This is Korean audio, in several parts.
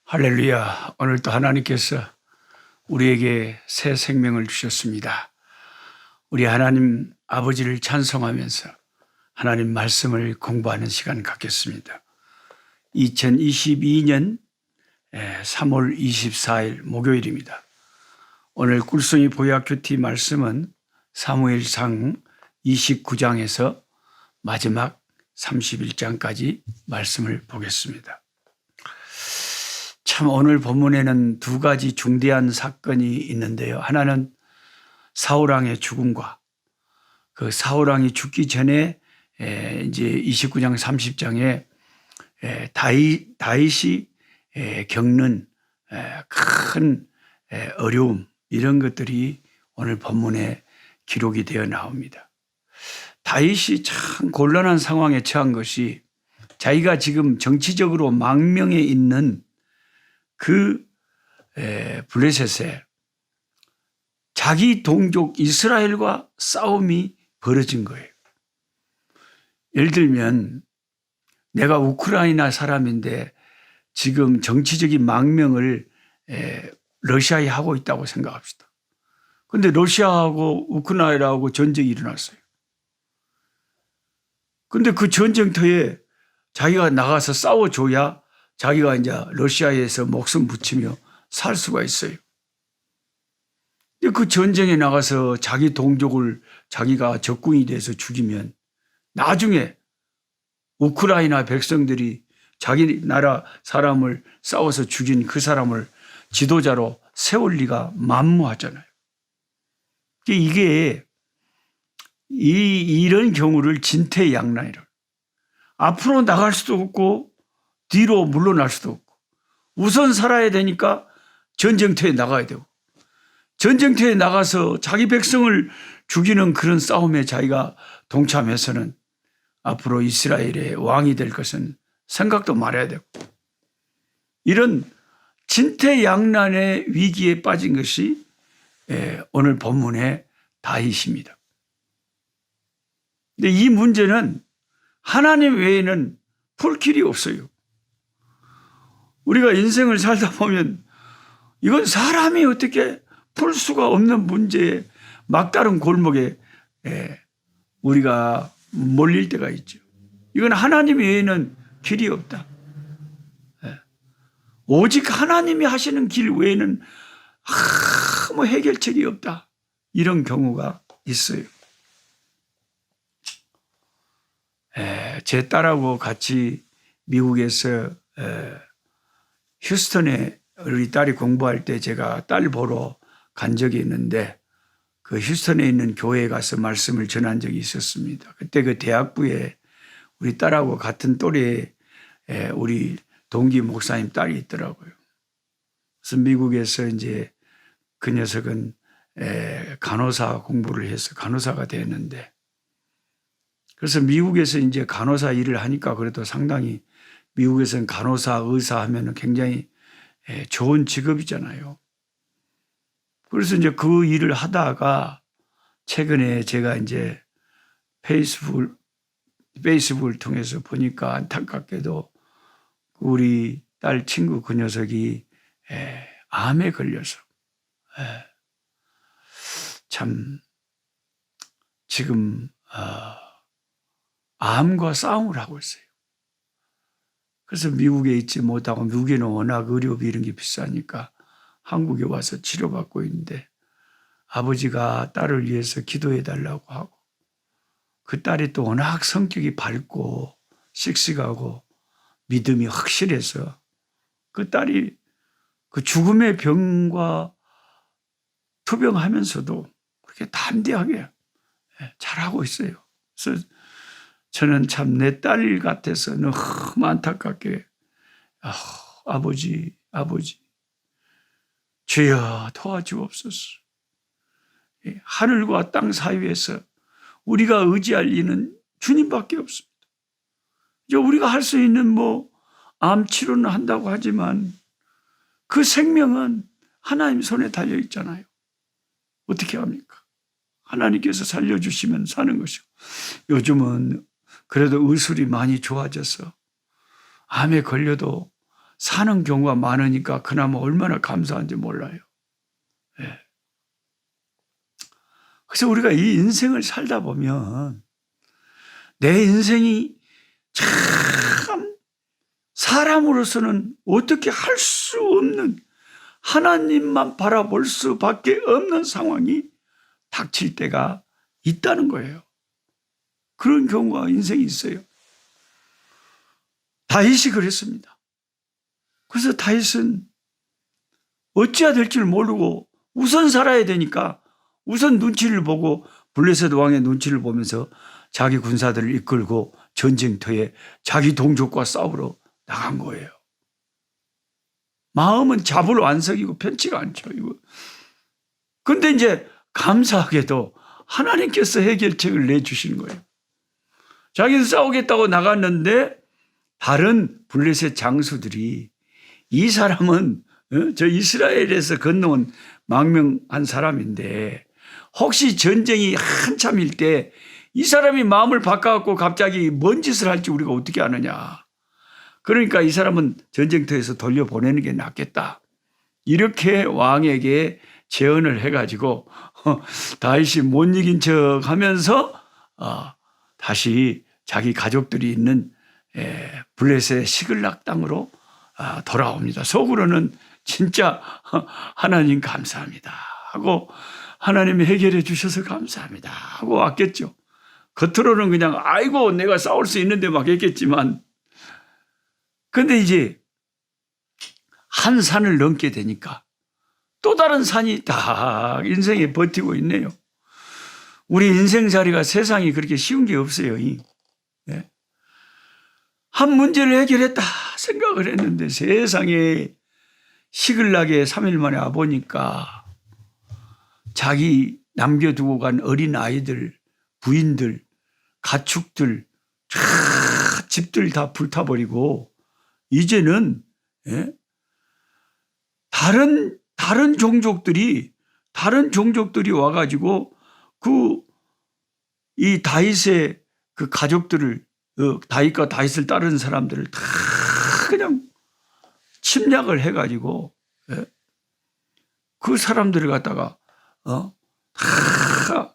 할렐루야. 오늘도 하나님께서 우리에게 새 생명을 주셨습니다. 우리 하나님 아버지를 찬송하면서 하나님 말씀을 공부하는 시간 갖겠습니다. 2022년 3월 24일 목요일입니다. 오늘 꿀송이 보약 큐티 말씀은 사무엘상 29장에서 마지막 31장까지 말씀을 보겠습니다. 참 오늘 본문에는 두 가지 중대한 사건이 있는데요. 하나는 사울왕의 죽음과 그 사울왕이 죽기 전에 이제 29장 30장에 다윗이 겪는 큰 어려움, 이런 것들이 오늘 본문에 기록이 되어 나옵니다. 다윗이 참 곤란한 상황에 처한 것이 자기가 지금 정치적으로 망명에 있는 그 블레셋에 자기 동족 이스라엘과 싸움이 벌어진 거예요. 예를 들면 내가 우크라이나 사람인데 지금 정치적인 망명을 러시아에 하고 있다고 생각합시다. 그런데 러시아하고 우크라이나하고 전쟁이 일어났어요. 그런데 그 전쟁터에 자기가 나가서 싸워줘야 자기가 이제 러시아에서 목숨 붙이며 살 수가 있어요. 근데 그 전쟁에 나가서 자기 동족을 자기가 적군이 돼서 죽이면 나중에 우크라이나 백성들이 자기 나라 사람을 싸워서 죽인 그 사람을 지도자로 세울 리가 만무하잖아요. 이게 이런 경우를 진퇴양난이라. 앞으로 나갈 수도 없고 뒤로 물러날 수도 없고 우선 살아야 되니까 전쟁터에 나가야 되고 전쟁터에 나가서 자기 백성을 죽이는 그런 싸움에 자기가 동참해서는 앞으로 이스라엘의 왕이 될 것은 생각도 말아야 되고 이런 진퇴양난의 위기에 빠진 것이 오늘 본문의 다윗입니다. 근데 이 문제는 하나님 외에는 풀 길이 없어요. 우리가 인생을 살다 보면 이건 사람이 어떻게 풀 수가 없는 문제에 막다른 골목에 우리가 몰릴 때가 있죠. 이건 하나님 외에는 길이 없다. 오직 하나님이 하시는 길 외에는 아무 해결책이 없다. 이런 경우가 있어요. 제 딸하고 같이 미국에서 휴스턴에 우리 딸이 공부할 때 제가 딸 보러 간 적이 있는데 그 휴스턴에 있는 교회에 가서 말씀을 전한 적이 있었습니다. 그때 그 대학부에 우리 딸하고 같은 또래에 우리 동기 목사님 딸이 있더라고요. 그래서 미국에서 이제 그 녀석은 간호사 공부를 해서 간호사가 됐는데 그래서 미국에서 이제 간호사 일을 하니까 그래도 상당히 미국에서는 간호사, 의사 하면은 굉장히 좋은 직업이잖아요. 그래서 이제 그 일을 하다가 최근에 제가 이제 페이스북을 통해서 보니까 안타깝게도 우리 딸 친구 그 녀석이 암에 걸려서 참 지금 암과 싸움을 하고 있어요. 그래서 미국에 있지 못하고 미국에는 워낙 의료비 이런 게 비싸니까 한국에 와서 치료받고 있는데 아버지가 딸을 위해서 기도해 달라고 하고 그 딸이 또 워낙 성격이 밝고 씩씩하고 믿음이 확실해서 그 딸이 그 죽음의 병과 투병하면서도 그렇게 담대하게 잘하고 있어요. 그래서 저는 참 내 딸 같아서 너무 안타깝게 아버지 주여 도와주옵소서. 하늘과 땅 사이에서 우리가 의지할 이는 주님밖에 없습니다. 이제 우리가 할 수 있는 암 치료는 한다고 하지만 그 생명은 하나님 손에 달려 있잖아요. 어떻게 합니까? 하나님께서 살려주시면 사는 것이고 요즘은 그래도 의술이 많이 좋아져서 암에 걸려도 사는 경우가 많으니까 그나마 얼마나 감사한지 몰라요. 예. 그래서 우리가 이 인생을 살다 보면 내 인생이 참 사람으로서는 어떻게 할 수 없는, 하나님만 바라볼 수밖에 없는 상황이 닥칠 때가 있다는 거예요. 그런 경우가 인생에 있어요. 다윗이 그랬습니다. 그래서 다윗은 어찌해야 될 줄 모르고 우선 살아야 되니까 우선 눈치를 보고 블레셋 왕의 눈치를 보면서 자기 군사들을 이끌고 전쟁터에 자기 동족과 싸우러 나간 거예요. 마음은 자불완석이고 편치가 않죠. 그런데 이제 감사하게도 하나님께서 해결책을 내주시는 거예요. 자기는 싸우겠다고 나갔는데 다른 블레셋 장수들이 이 사람은 저 이스라엘에서 건너온 망명한 사람인데 혹시 전쟁이 한참일 때 이 사람이 마음을 바꿔갖고 갑자기 뭔 짓을 할지 우리가 어떻게 아느냐. 그러니까 이 사람은 전쟁터에서 돌려보내는 게 낫겠다. 이렇게 왕에게 제언을 해가지고 다윗이 못 이긴 척 하면서 다시 자기 가족들이 있는 블레셋 시글락 땅으로 돌아옵니다. 속으로는 진짜 하나님 감사합니다 하고 하나님이 해결해 주셔서 감사합니다 하고 왔겠죠. 겉으로는 그냥 아이고 내가 싸울 수 있는데 막 했겠지만, 근데 이제 한 산을 넘게 되니까 또 다른 산이 딱 인생에 버티고 있네요. 우리 인생살이가 세상이 그렇게 쉬운 게 없어요. 네. 한 문제를 해결했다 생각을 했는데 세상에 시글락에 3일 만에 와보니까 자기 남겨두고 간 어린 아이들, 부인들, 가축들, 집들 다 불타버리고 이제는 다른 종족들이 와가지고 이 다윗의 그 가족들을, 다윗과 다윗을 따르는 사람들을 다 그냥 침략을 해가지고 그 사람들을 갖다가 다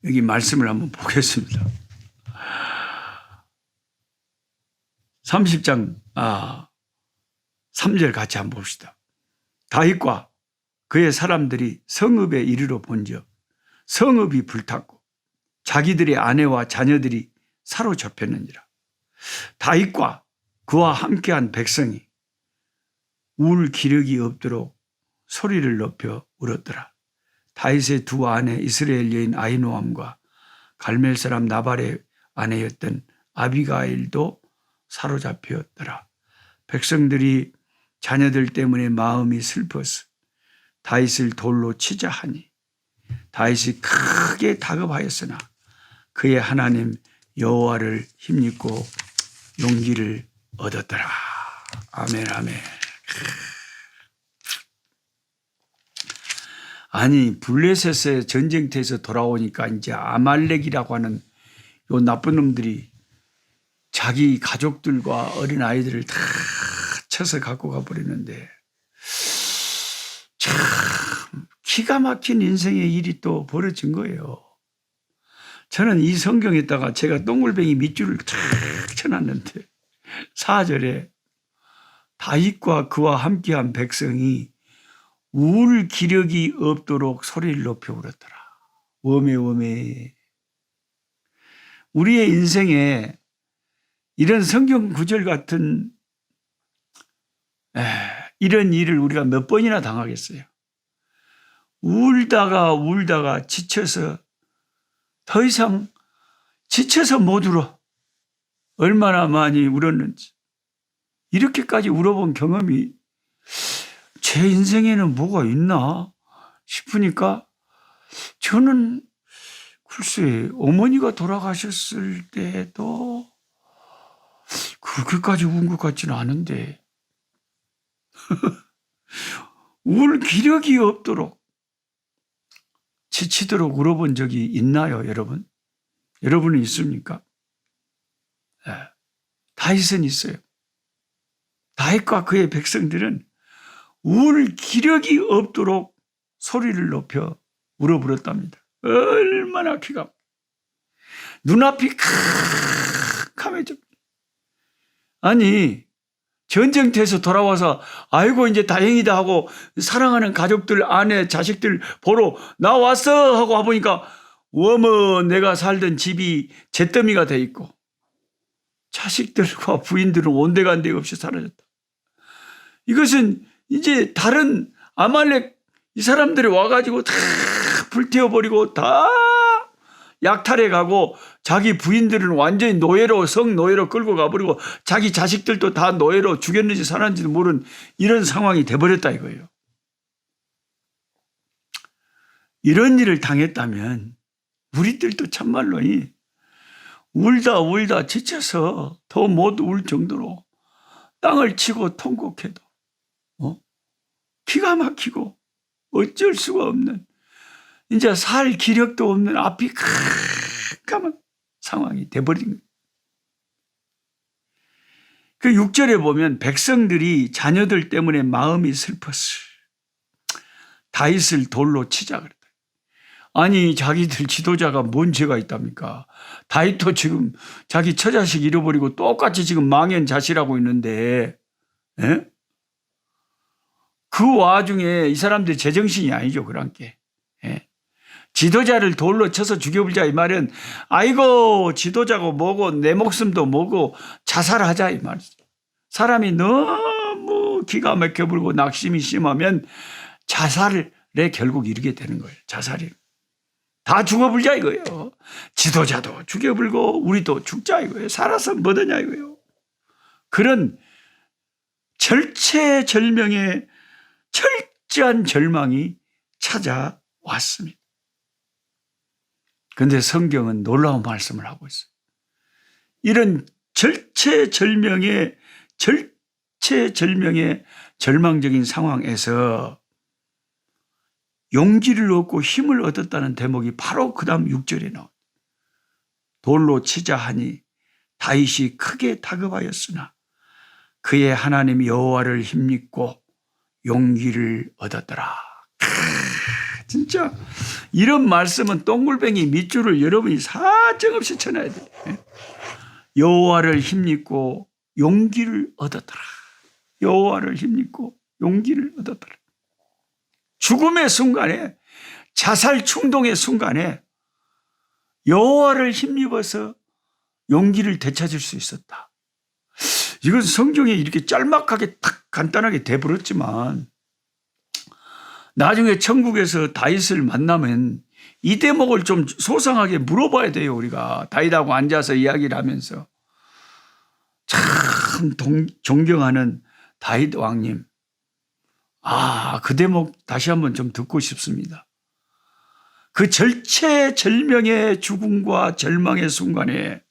여기 말씀을 한번 보겠습니다. 30장 3절 같이 한번 봅시다. 다윗과 그의 사람들이 성읍에 이르러 본즉 성읍이 불탔고 자기들의 아내와 자녀들이 사로잡혔느니라. 다윗과 그와 함께한 백성이 울 기력이 없도록 소리를 높여 울었더라. 다윗의 두 아내 이스라엘 여인 아히노암과 갈멜 사람 나발의 아내였던 아비가일도 사로잡혔더라. 백성들이 자녀들 때문에 마음이 슬퍼서 다윗을 돌로 치자 하니 다윗이 크게 다급하였으나 그의 하나님 여호와를 힘입고 용기를 얻었더라. 아멘, 아멘. 아니 블레셋의 전쟁터에서 돌아오니까 이제 아말렉이라고 하는 요 나쁜 놈들이 자기 가족들과 어린 아이들을 다 쳐서 갖고 가버리는데 참 기가 막힌 인생의 일이 또 벌어진 거예요. 저는 이 성경에다가 제가 동글뱅이 밑줄을 탁 쳐놨는데 4절에 다윗과 그와 함께한 백성이 울 기력이 없도록 소리를 높여 울었더라. 워메. 우리의 인생에 이런 성경 구절 같은 이런 일을 우리가 몇 번이나 당하겠어요. 울다가 지쳐서 더 이상 지쳐서 못 울어. 얼마나 많이 울었는지. 이렇게까지 울어본 경험이 제 인생에는 뭐가 있나 싶으니까 저는 글쎄 어머니가 돌아가셨을 때도 그렇게까지 운 것 같지는 않은데 울 기력이 없도록 지치도록 울어본 적이 있나요, 여러분? 여러분은 있습니까? 예. 다윗은 있어요. 다윗과 그의 백성들은 울 기력이 없도록 소리를 높여 울어불었답니다. 얼마나 귀가 눈앞이 캄캄해져. 아니 전쟁터에서 돌아와서 아이고 이제 다행이다 하고 사랑하는 가족들 아내 자식들 보러 나왔어 하고 와보니까 어머 내가 살던 집이 잿더미가 돼 있고 자식들과 부인들은 온데간데 없이 사라졌다. 이것은 이제 다른 아말렉 이 사람들이 와가지고 다 불태워버리고 다 약탈해 가고 자기 부인들은 완전히 노예로 성노예로 끌고 가버리고 자기 자식들도 다 노예로 죽였는지 살았는지도 모르는 이런 상황이 돼버렸다 이거예요. 이런 일을 당했다면 우리들도 참말로 울다 지쳐서 더 못 울 정도로 땅을 치고 통곡해도 기가 막히고 어쩔 수가 없는 이제 살 기력도 없는 앞이 깜깜한 상황이 돼버린 거예요. 그 6절에 보면 백성들이 자녀들 때문에 마음이 슬펐을 다윗을 돌로 치자 그랬다. 아니 자기들 지도자가 뭔 죄가 있답니까? 다윗도 지금 자기 처자식 잃어버리고 똑같이 지금 망연자실하고 있는데 그 와중에 이 사람들이 제정신이 아니죠. 그런 게. 지도자를 돌로 쳐서 죽여버리자 이 말은 아이고 지도자고 뭐고 내 목숨도 뭐고 자살하자 이 말이죠. 사람이 너무 기가 막혀버리고 낙심이 심하면 자살에 결국 이르게 되는 거예요. 자살이. 다 죽어버리자 이거예요. 지도자도 죽여버리고 우리도 죽자 이거예요. 살아서 뭐더냐 이거예요. 그런 절체절명의 철저한 절망이 찾아왔습니다. 그런데 성경은 놀라운 말씀을 하고 있어요. 이런 절체절명의 절망적인 상황에서 용기를 얻고 힘을 얻었다는 대목이 바로 그 다음 6절에 나옵니다. 돌로 치자 하니 다윗이 크게 다급하였으나 그의 하나님 여호와를 힘입고 용기를 얻었더라. 진짜 이런 말씀은 동글뱅이 밑줄을 여러분이 사정없이 쳐놔야 돼요. 여호와를 힘입고 용기를 얻었더라. 여호와를 힘입고 용기를 얻었더라. 죽음의 순간에 자살 충동의 순간에 여호와를 힘입어서 용기를 되찾을 수 있었다. 이건 성경에 이렇게 짤막하게 딱 간단하게 돼버렸지만 나중에 천국에서 다윗을 만나면 이 대목을 좀 소상하게 물어봐야 돼요. 우리가 다윗하고 앉아서 이야기를 하면서 참 존경하는 다윗 왕님, 그 대목 다시 한번 좀 듣고 싶습니다. 그 절체절명의 죽음과 절망의 순간에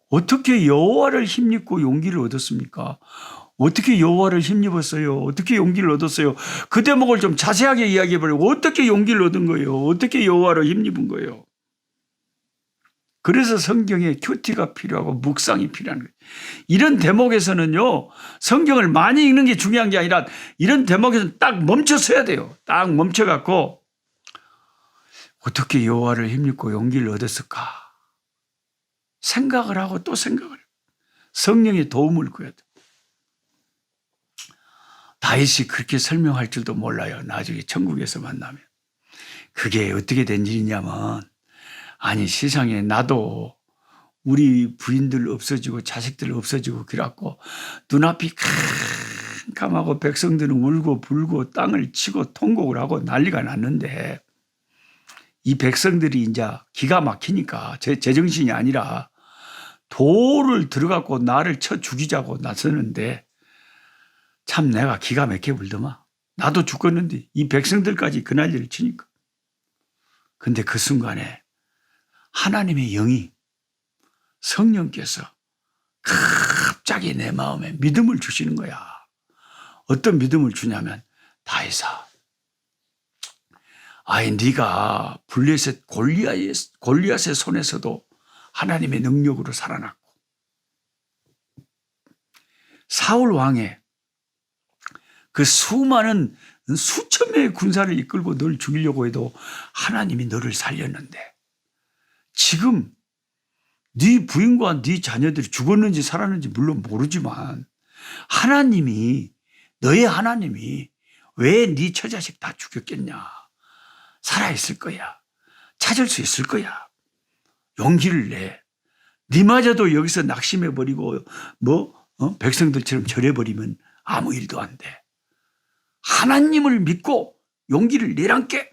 어떻게 여호와를 힘입고 용기를 얻었습니까? 어떻게 여호와를 힘입었어요? 어떻게 용기를 얻었어요? 그 대목을 좀 자세하게 이야기해보려고. 어떻게 용기를 얻은 거예요? 어떻게 여호와를 힘입은 거예요? 그래서 성경에 큐티가 필요하고 묵상이 필요한 거예요. 이런 대목에서는요, 성경을 많이 읽는 게 중요한 게 아니라 이런 대목에서는 딱 멈춰서야 돼요. 딱 멈춰갖고 어떻게 여호와를 힘입고 용기를 얻었을까? 생각을 하고 또 생각을 해요. 성령의 도움을 구해야 돼요. 다윗이 그렇게 설명할 줄도 몰라요. 나중에 천국에서 만나면. 그게 어떻게 된 일이냐면, 아니 세상에 나도 우리 부인들 없어지고 자식들 없어지고 그래갖고 눈앞이 캄캄하고 백성들은 울고 불고 땅을 치고 통곡을 하고 난리가 났는데 이 백성들이 이제 기가 막히니까 제정신이 아니라 돌을 들어갖고 나를 쳐 죽이자고 나서는데 참 내가 기가 막혀 불더만. 나도 죽었는데 이 백성들까지 그 난리를 치니까. 근데 그 순간에 하나님의 영이 성령께서 갑자기 내 마음에 믿음을 주시는 거야. 어떤 믿음을 주냐면 다윗아, 아이 네가 블레셋 골리앗의 손에서도 하나님의 능력으로 살아났고 사울 왕의 그 수많은 수천 명의 군사를 이끌고 널 죽이려고 해도 하나님이 너를 살렸는데 지금 네 부인과 네 자녀들이 죽었는지 살았는지 물론 모르지만 너의 하나님이 왜 네 처자식 다 죽였겠냐. 살아있을 거야. 찾을 수 있을 거야. 용기를 내. 네마저도 여기서 낙심해버리고 백성들처럼 절해버리면 아무 일도 안 돼. 하나님을 믿고 용기를 내란께.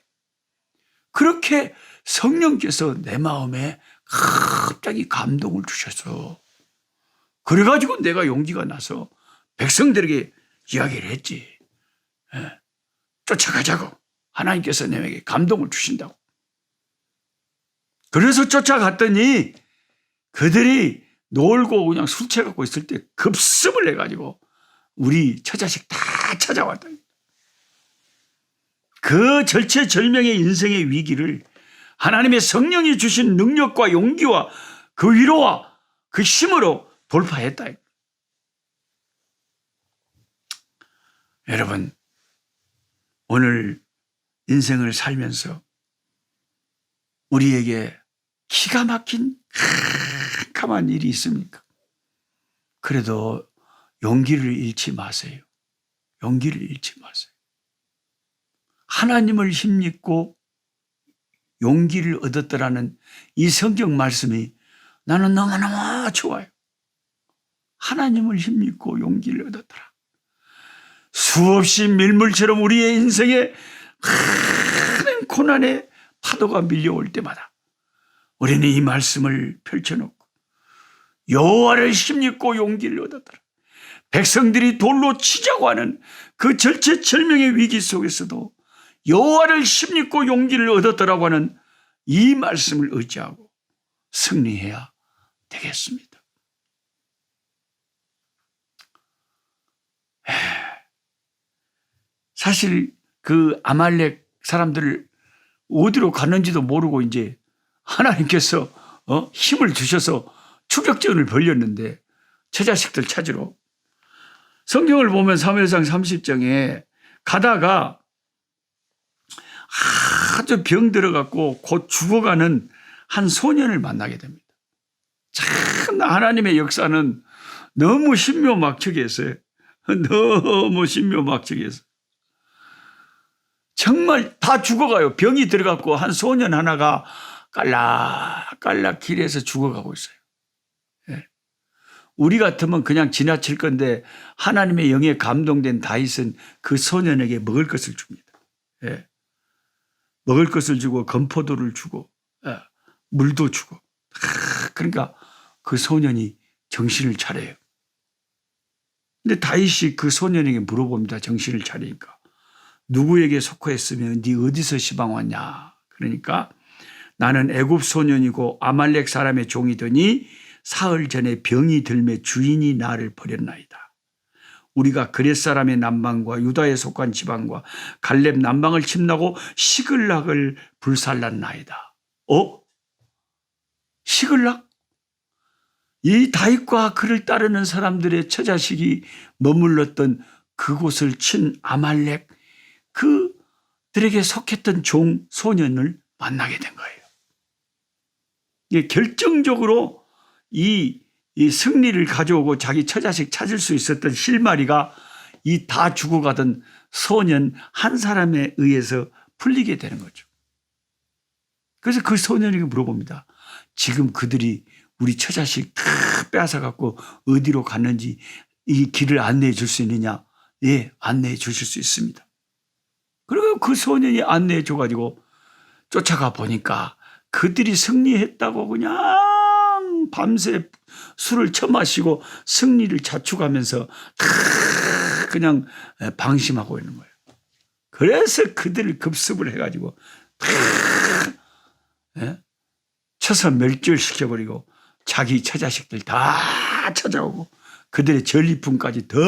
그렇게 성령께서 내 마음에 갑자기 감동을 주셔서 그래가지고 내가 용기가 나서 백성들에게 이야기를 했지. 쫓아가자고. 하나님께서 내게 감동을 주신다고. 그래서 쫓아갔더니 그들이 놀고 그냥 술 취해갖고 있을 때 급습을 해가지고 우리 처자식 다 찾아왔다. 그 절체절명의 인생의 위기를 하나님의 성령이 주신 능력과 용기와 그 위로와 그 힘으로 돌파했다. 여러분, 오늘 인생을 살면서 우리에게 기가 막힌 캄캄한 일이 있습니까? 그래도 용기를 잃지 마세요. 용기를 잃지 마세요. 하나님을 힘입고 용기를 얻었더라는 이 성경 말씀이 나는 너무너무 좋아요. 하나님을 힘입고 용기를 얻었더라. 수없이 밀물처럼 우리의 인생에 큰 고난의 파도가 밀려올 때마다 우리는 이 말씀을 펼쳐놓고 여호와를 힘입고 용기를 얻었더라. 백성들이 돌로 치자고 하는 그 절체절명의 위기 속에서도 여호와를 힘입고 용기를 얻었더라고 하는 이 말씀을 의지하고 승리해야 되겠습니다. 사실 그 아말렉 사람들을 어디로 갔는지도 모르고 이제 하나님께서 힘을 주셔서 추격전을 벌였는데 처자식들 찾으러 성경을 보면 사무엘상 30장에 가다가 아주 병 들어갖고 곧 죽어가는 한 소년을 만나게 됩니다. 참 하나님의 역사는 너무 신묘막측했어요. 너무 신묘막측했어요. 정말 다 죽어가요. 병이 들어갖고 한 소년 하나가 깔락깔락 길에서 죽어가고 있어요. 예. 우리 같으면 그냥 지나칠 건데 하나님의 영에 감동된 다윗은 그 소년에게 먹을 것을 줍니다. 예. 먹을 것을 주고 건포도를 주고 물도 주고. 그러니까 그 소년이 정신을 차려요. 근데 다윗이 그 소년에게 물어봅니다. 정신을 차리니까. 누구에게 속하였으면 네 어디서 시방 왔냐. 그러니까 나는 애굽 소년이고 아말렉 사람의 종이더니 사흘 전에 병이 들매 주인이 나를 버렸나이다. 우리가 그렛 사람의 남방과 유다에 속한 지방과 갈렙 남방을 침나고 시글락을 불살랐나이다. 시글락? 이 다윗과 그를 따르는 사람들의 처자식이 머물렀던 그곳을 친 아말렉 그들에게 속했던 종 소년을 만나게 된 거예요. 이게 결정적으로 이 승리를 가져오고 자기 처자식 찾을 수 있었던 실마리가 이 다 죽어가던 소년 한 사람에 의해서 풀리게 되는 거죠. 그래서 그 소년에게 물어봅니다. 지금 그들이 우리 처자식 다 빼앗아갖고 어디로 갔는지 이 길을 안내해 줄 수 있느냐? 예, 안내해 주실 수 있습니다. 그리고 그 소년이 안내해 줘가지고 쫓아가 보니까 그들이 승리했다고 그냥 밤새 술을 처마시고 승리를 자축하면서 그냥 방심하고 있는 거예요. 그래서 그들을 급습을 해가지고 쳐서 멸절시켜버리고 자기 처자식들 다 찾아오고 그들의 전리품까지 더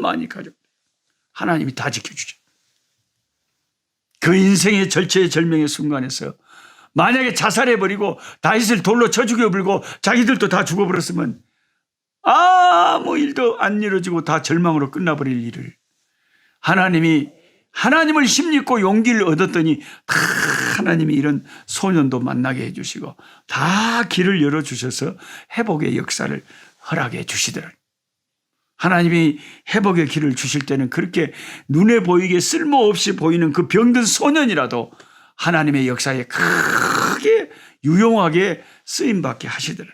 많이 가져옵니다. 하나님이 다 지켜주죠. 그 인생의 절체절명의 순간에서 만약에 자살해버리고 다윗을 돌로 쳐 죽여버리고 자기들도 다 죽어버렸으면 아무 일도 안 이루어지고 다 절망으로 끝나버릴 일을 하나님이 하나님을 힘입고 용기를 얻었더니 다 하나님이 이런 소년도 만나게 해주시고 다 길을 열어주셔서 회복의 역사를 허락해 주시더라. 하나님이 회복의 길을 주실 때는 그렇게 눈에 보이게 쓸모없이 보이는 그 병든 소년이라도 하나님의 역사에 크게 유용하게 쓰임받게 하시더라.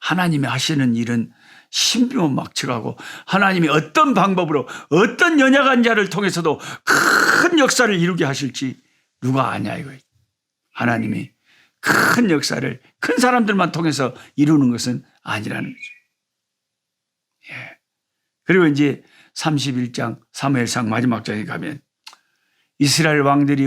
하나님이 하시는 일은 신비막측하고 하나님이 어떤 방법으로 어떤 연약한 자를 통해서도 큰 역사를 이루게 하실지 누가 아냐 이거예요. 하나님이 큰 역사를 큰 사람들만 통해서 이루는 것은 아니라는 거죠. 예. 그리고 이제 31장 사무엘상 마지막 장에 가면 이스라엘 왕들이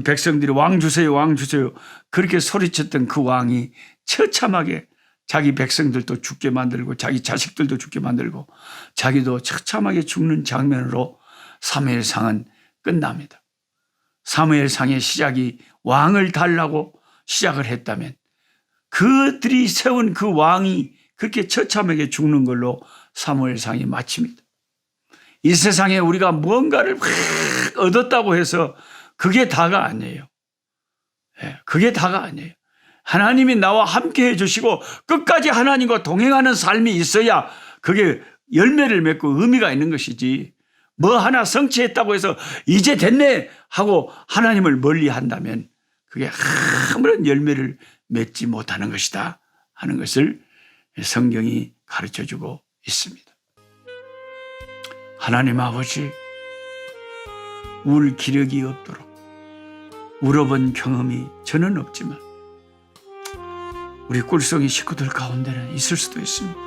백성들이 왕 주세요 왕 주세요 그렇게 소리쳤던 그 왕이 처참하게 자기 백성들도 죽게 만들고 자기 자식들도 죽게 만들고 자기도 처참하게 죽는 장면으로 사무엘상은 끝납니다. 사무엘상의 시작이 왕을 달라고 시작을 했다면 그들이 세운 그 왕이 그렇게 처참하게 죽는 걸로 사무엘상이 마칩니다. 이 세상에 우리가 무언가를 얻었다고 해서 그게 다가 아니에요. 그게 다가 아니에요. 하나님이 나와 함께 해주시고 끝까지 하나님과 동행하는 삶이 있어야 그게 열매를 맺고 의미가 있는 것이지 뭐 하나 성취했다고 해서 이제 됐네 하고 하나님을 멀리 한다면 그게 아무런 열매를 맺지 못하는 것이다 하는 것을 성경이 가르쳐주고 있습니다. 하나님 아버지, 울 기력이 없도록 울어본 경험이 저는 없지만 우리 꿀송이 식구들 가운데는 있을 수도 있습니다.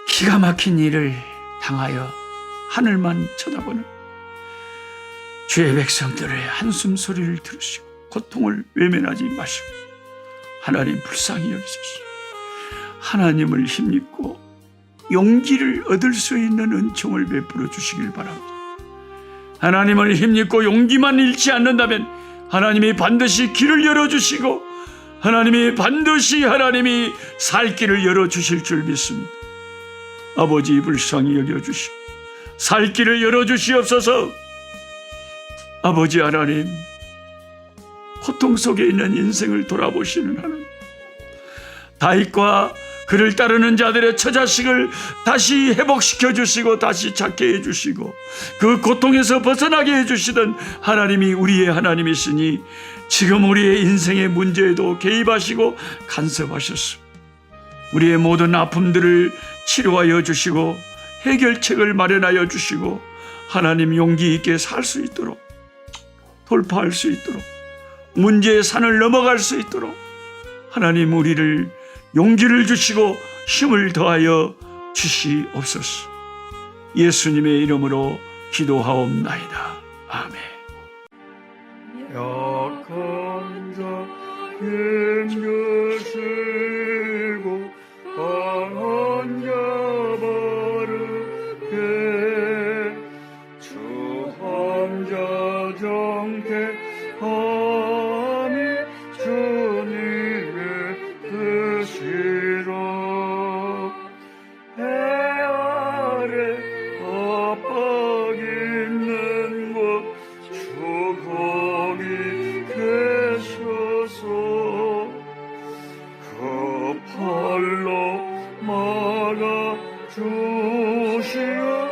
기가 막힌 일을 당하여 하늘만 쳐다보는 주의 백성들의 한숨 소리를 들으시고 고통을 외면하지 마시고 하나님 불쌍히 여기소서. 하나님을 힘입고 용기를 얻을 수 있는 은총을 베풀어 주시길 바랍니다. 하나님을 힘입고 용기만 잃지 않는다면 하나님이 반드시 길을 열어주시고 하나님이 반드시 하나님이 살 길을 열어주실 줄 믿습니다. 아버지 불쌍히 여겨주시고 살 길을 열어주시옵소서. 아버지 하나님, 고통 속에 있는 인생을 돌아보시는 하나님, 다윗과 그를 따르는 자들의 처자식을 다시 회복시켜 주시고 다시 찾게 해주시고 그 고통에서 벗어나게 해주시던 하나님이 우리의 하나님이시니 지금 우리의 인생의 문제에도 개입하시고 간섭하셨소. 우리의 모든 아픔들을 치료하여 주시고 해결책을 마련하여 주시고 하나님 용기 있게 살 수 있도록 돌파할 수 있도록 문제의 산을 넘어갈 수 있도록 하나님 우리를 용기를 주시고 힘을 더하여 주시옵소서. 예수님의 이름으로 기도하옵나이다. 아멘. 약한 자 힘주시고 강한 자 바르게 주 함자 정택함이 주님의 뜻이라. 해 아래 압박 있는 곳 주 거기 계셔서 그 팔로 막아 주시옵소서.